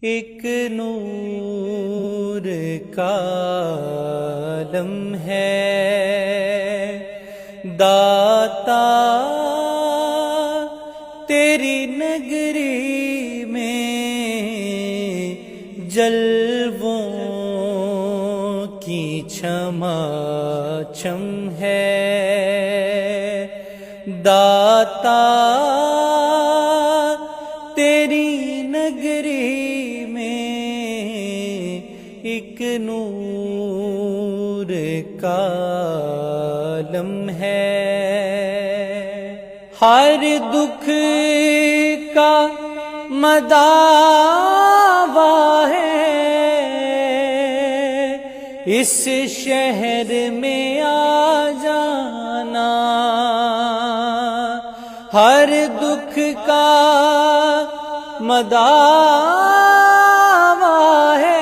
ایک نور کا عالم ہے داتا تیری نگری میں جلووں کی چھما چھم ہے داتا تیری نگری میں ایک نور کا عالم ہے ہر دکھ کا مداوا ہے اس شہر میں آ جانا ہر دکھ کا مداوا ہے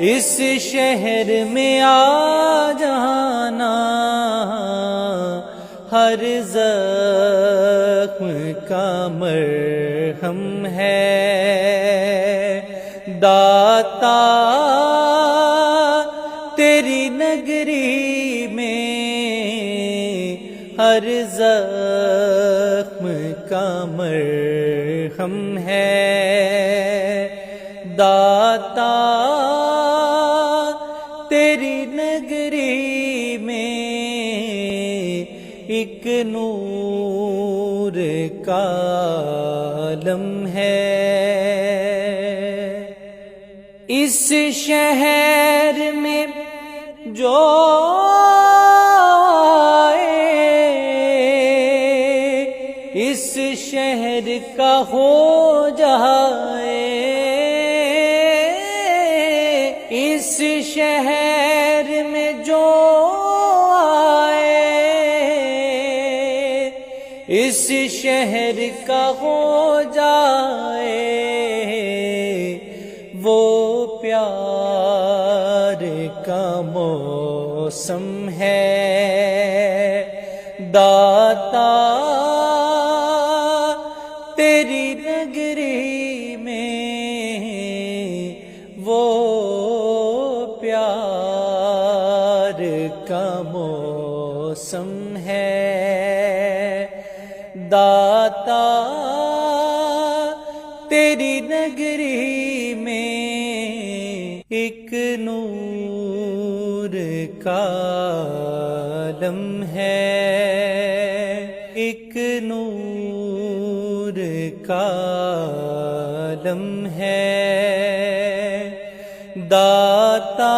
اس شہر میں آ جانا ہر زخم کا مرہم ہے داتا تیری نگری میں ہر زخم کا مرہم ہے داتا تیری نگری میں ایک نور کا عالم ہے اس شہر میں جو اس شہر کا ہو جائے اس شہر میں جو آئے اس شہر کا ہو جائے وہ پیار کا موسم ہے داتا تیری نگری میں وہ پیار کا موسم ہے داتا تیری نگری میں ایک نور کا عالم ہے ایک نور کا عالم ہے داتا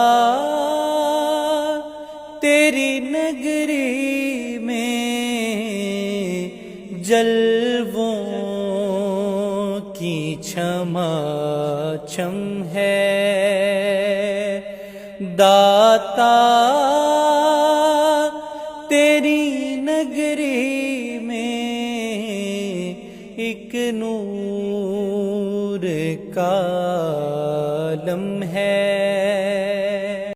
تیری نگری میں جلووں کی چھما چھم ہے داتا تیری نگری میں ایک نور کا عالم ہے